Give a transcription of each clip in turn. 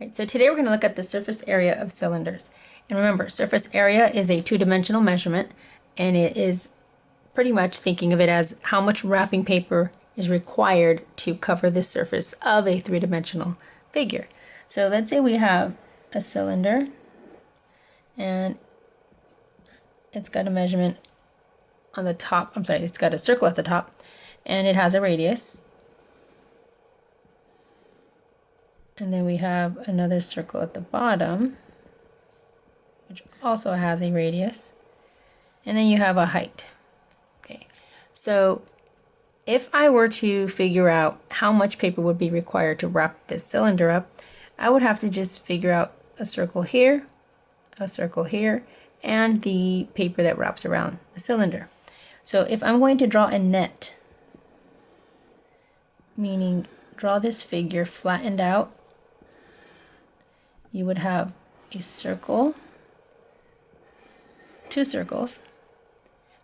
Right, so today we're going to look at the surface area of cylinders. And remember, surface area is a two-dimensional measurement, and it is pretty much thinking of it as how much wrapping paper is required to cover the surface of a three-dimensional figure. So let's say we have a cylinder, and it's got a measurement on the top, it's got a circle at the top, and it has a radius. And then we have another circle at the bottom, which also has a radius. And then you have a height. Okay, so if I were to figure out how much paper would be required to wrap this cylinder up, I would have to just figure out a circle here, and the paper that wraps around the cylinder. So if I'm going to draw a net, meaning draw this figure flattened out, you would have a circle, two circles,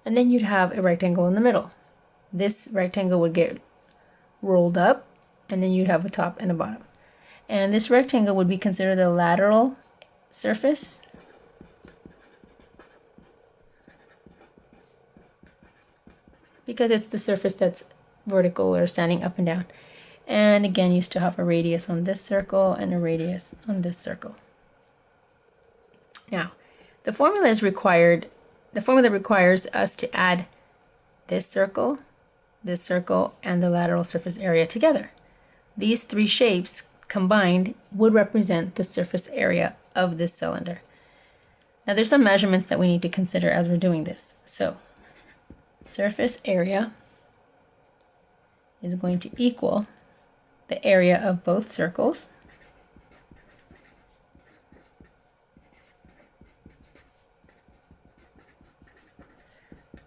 and then you'd have a rectangle in the middle. This rectangle would get rolled up, and then you'd have a top and a bottom. And this rectangle would be considered the lateral surface. Because it's the surface that's vertical or standing up and down. And again, you still have a radius on this circle and a radius on this circle. Now, the formula requires us to add this circle, and the lateral surface area together. These three shapes combined would represent the surface area of this cylinder. Now, there's some measurements that we need to consider as we're doing this. So, surface area is going to equal the area of both circles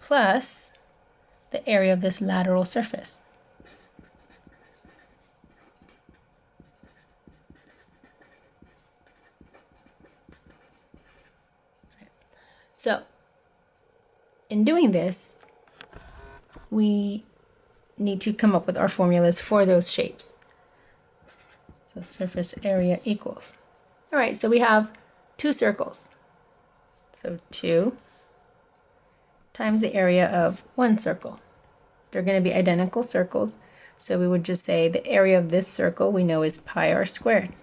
plus the area of this lateral surface. So, in doing this, we need to come up with our formulas for those shapes. So surface area equals. All right, so we have two circles. So 2 times the area of one circle. They're going to be identical circles, so we would just say the area of this circle we know is pi r squared.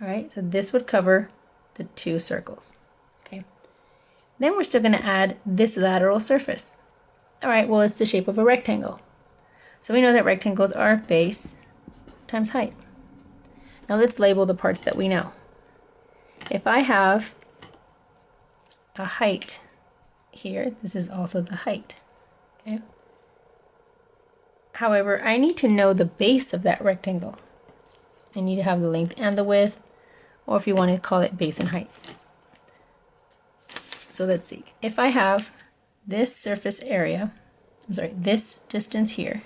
All right, so this would cover the two circles. Okay. Then we're still going to add this lateral surface. All right, well, it's the shape of a rectangle. So we know that rectangles are base times height. Now let's label the parts that we know. If I have a height here, this is also the height. Okay. However, I need to know the base of that rectangle. I need to have the length and the width, or if you want to call it base and height. So let's see. If I have this surface area, this distance here,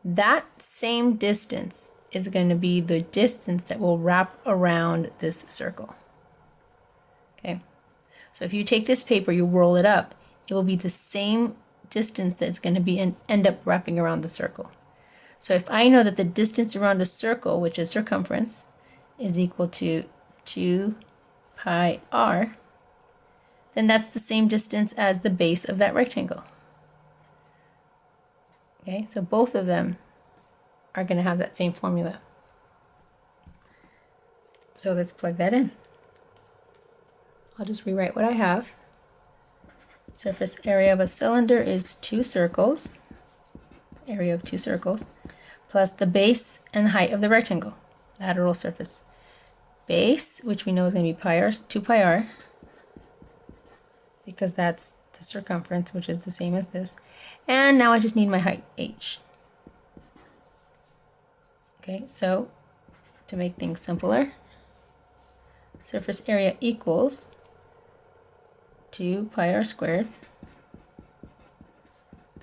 that same distance is going to be the distance that will wrap around this circle. Okay, so if you take this paper, you roll it up, it will be the same distance that's going to be end up wrapping around the circle. So if I know that the distance around a circle, which is circumference, is equal to 2 pi r, then that's the same distance as the base of that rectangle. Okay, so both of them are going to have that same formula. So let's plug that in. I'll just rewrite what I have. Surface area of a cylinder is two circles, area of two circles, plus the base and height of the rectangle, lateral surface. Base, which we know is going to be pi r, 2 pi r, because that's the circumference, which is the same as this. And now I just need my height, h. Okay, so to make things simpler, surface area equals 2 pi r squared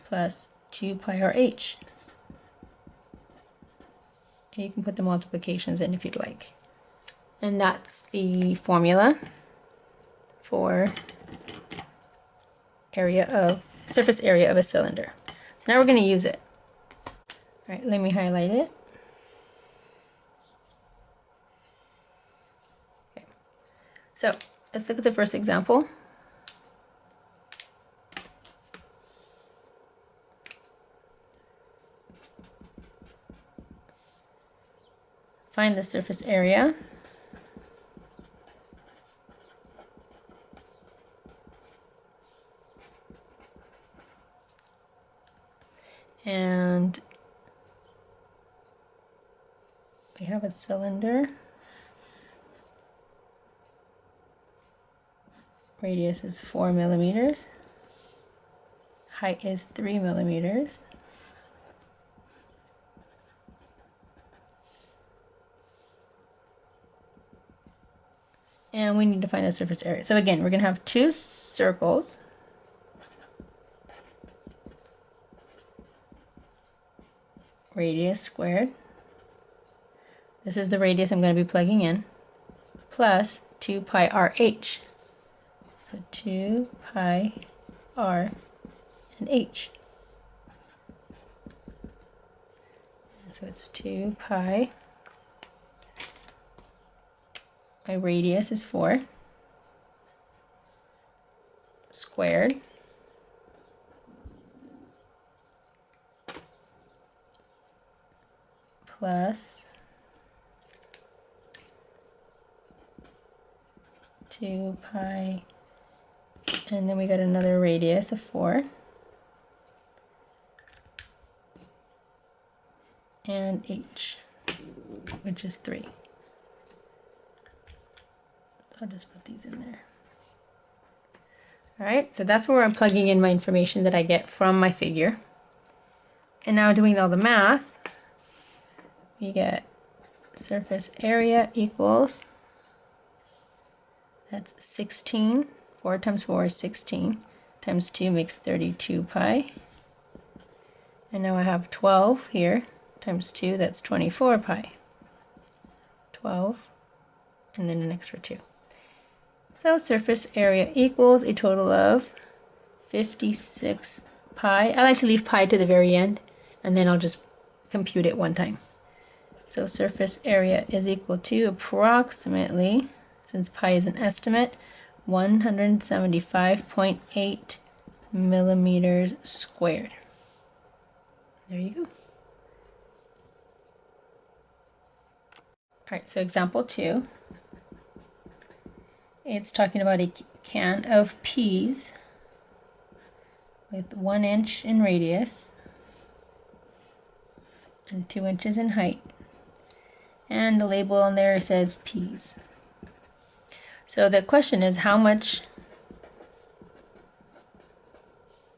plus 2 pi r h. And you can put the multiplications in if you'd like. And that's the formula for surface area of a cylinder. So now we're going to use it. All right, let me highlight it. So let's look at the first example. Find the surface area. And we have a cylinder. Radius is 4 millimeters. Height is 3 millimeters. And we need to find the surface area. So again, we're going to have two circles. Radius squared. This is the radius I'm going to be plugging in. Plus 2 pi RH. So 2 pi r and h. And so it's 2 pi. My radius is 4 squared plus 2 pi, and then we got another radius of 4 and h, which is 3. I'll just put these in there. All right, so that's where I'm plugging in my information that I get from my figure. And now doing all the math, we get surface area equals, that's 16, 4 times 4 is 16, times 2 makes 32 pi. And now I have 12 here, times 2, that's 24 pi. 12, and then an extra 2. So surface area equals a total of 56 pi. I like to leave pi to the very end, and then I'll just compute it one time. So surface area is equal to approximately, since pi is an estimate, 175.8 millimeters squared. There you go. All right, so example 2. It's talking about a can of peas with 1 inch in radius and 2 inches in height. And the label on there says peas. So the question is, how much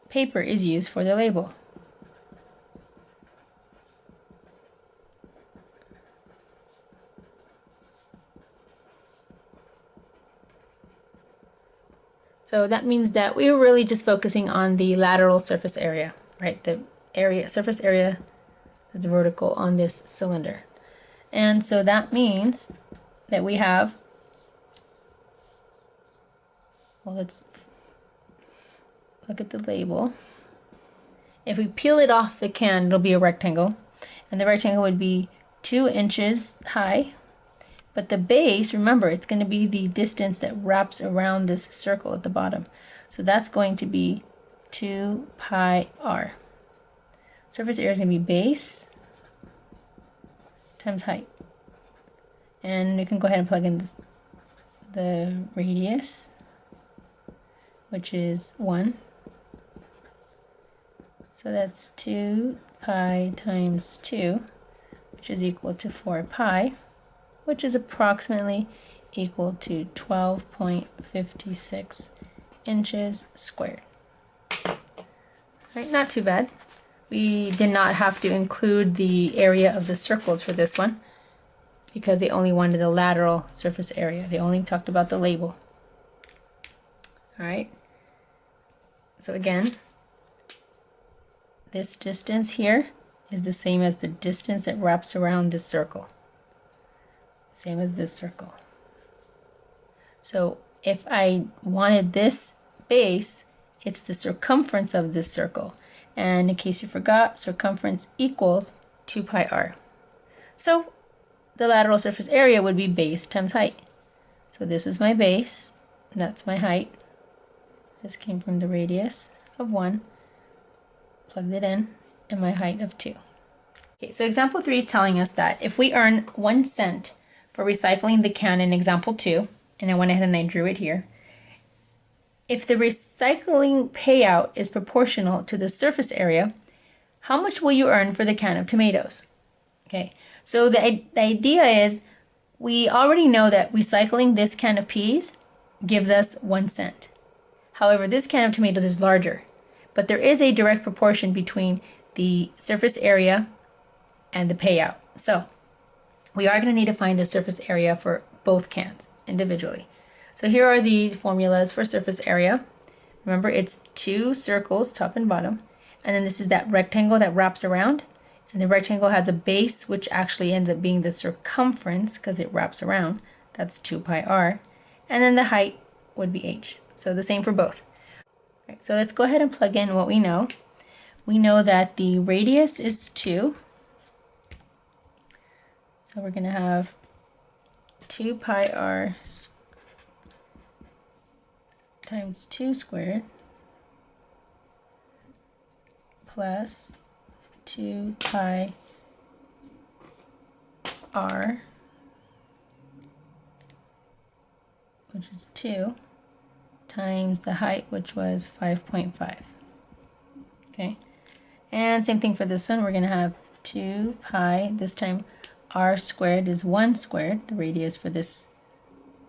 paper is used for the label? So that means that we were really just focusing on the lateral surface area, right? The area, surface area that's vertical on this cylinder. And so that means that we have, well, let's look at the label. If we peel it off the can, it'll be a rectangle. And the rectangle would be 2 inches high. But the base, remember, it's going to be the distance that wraps around this circle at the bottom. So that's going to be 2 pi r. Surface area is going to be base times height. And you can go ahead and plug in the radius, which is 1. So that's 2 pi times 2, which is equal to 4 pi. Which is approximately equal to 12.56 inches squared. Right, not too bad. We did not have to include the area of the circles for this one because they only wanted the lateral surface area. They only talked about the label. All right. So again, this distance here is the same as the distance that wraps around this circle. Same as this circle. So if I wanted this base, it's the circumference of this circle. And in case you forgot, circumference equals 2 pi r. So the lateral surface area would be base times height. So this was my base, and that's my height. This came from the radius of 1, plugged it in, and my height of 2. Okay, so example 3 is telling us that if we earn 1 cent for recycling the can in example 2, and I went ahead and I drew it here, if the recycling payout is proportional to the surface area, how much will you earn for the can of tomatoes? Okay, so the idea is we already know that recycling this can of peas gives us 1 cent. However, this can of tomatoes is larger, but there is a direct proportion between the surface area and the payout. So we are going to need to find the surface area for both cans individually. So here are the formulas for surface area. Remember, it's 2 circles, top and bottom, and then this is that rectangle that wraps around, and the rectangle has a base which actually ends up being the circumference because it wraps around. That's 2 pi r, and then the height would be h. So the same for both. All right, so let's go ahead and plug in what we know. We know that the radius is 2. So we're going to have 2 pi r times 2 squared plus 2 pi r, which is 2, times the height, which was 5.5. Okay, and same thing for this one. We're going to have 2 pi, this time r squared is 1 squared. The radius for this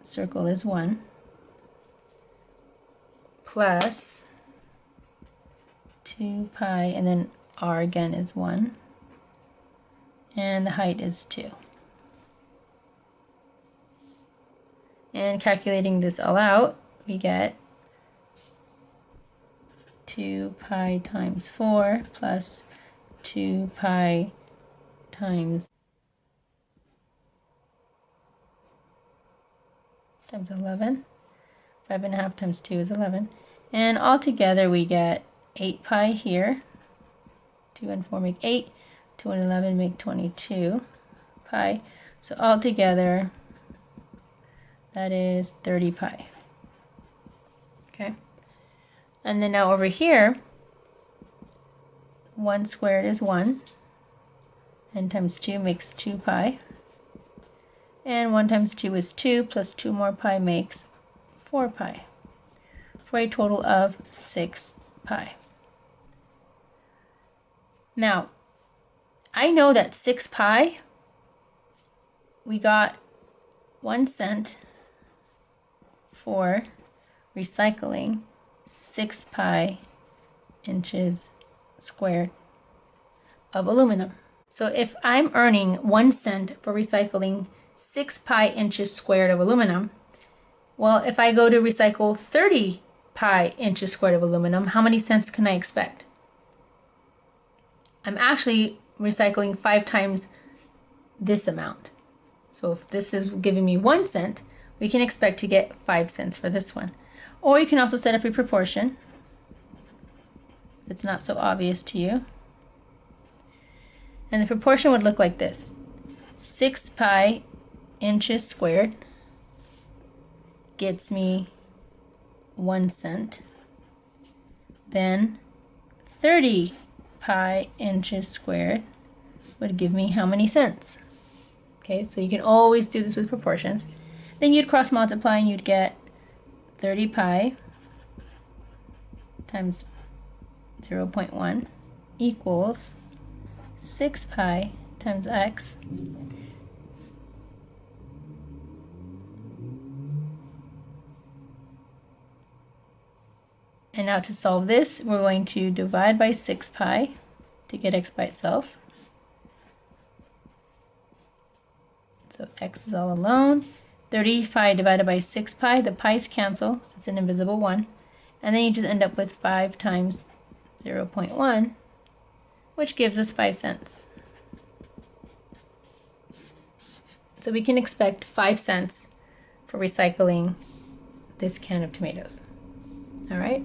circle is 1, plus 2 pi, and then r again is 1, and the height is 2. And calculating this all out, we get 2 pi times 4 plus 2 pi times 11. 5.5 times 2 is 11. And altogether we get 8 pi here. 2 and 4 make 8. 2 and 11 make 22 pi. So altogether that is 30 pi. Okay. And then now over here, 1 squared is 1. And times 2 makes 2 pi. And 1 times 2 is 2, plus 2 more pi makes 4 pi, for a total of 6 pi. Now, I know that 6 pi, we got 1 cent for recycling 6 pi inches squared of aluminum. So if I'm earning 1 cent for recycling 6 pi inches squared of aluminum, well, if I go to recycle 30 pi inches squared of aluminum, how many cents can I expect? I'm actually recycling 5 times this amount. So if this is giving me 1 cent, we can expect to get 5 cents for this one. Or you can also set up a proportion. It's not so obvious to you. And the proportion would look like this. 6 pi inches squared gets me 1 cent. Then 30 pi inches squared would give me how many cents? Okay, so you can always do this with proportions. Then you'd cross multiply and you'd get 30 pi times 0.1 equals 6 pi times x And now to solve this, we're going to divide by 6 pi to get x by itself. So x is all alone. 30 pi divided by 6 pi, the pi's cancel, it's an invisible 1. And then you just end up with 5 times 0.1, which gives us 5 cents. So we can expect 5 cents for recycling this can of tomatoes. All right.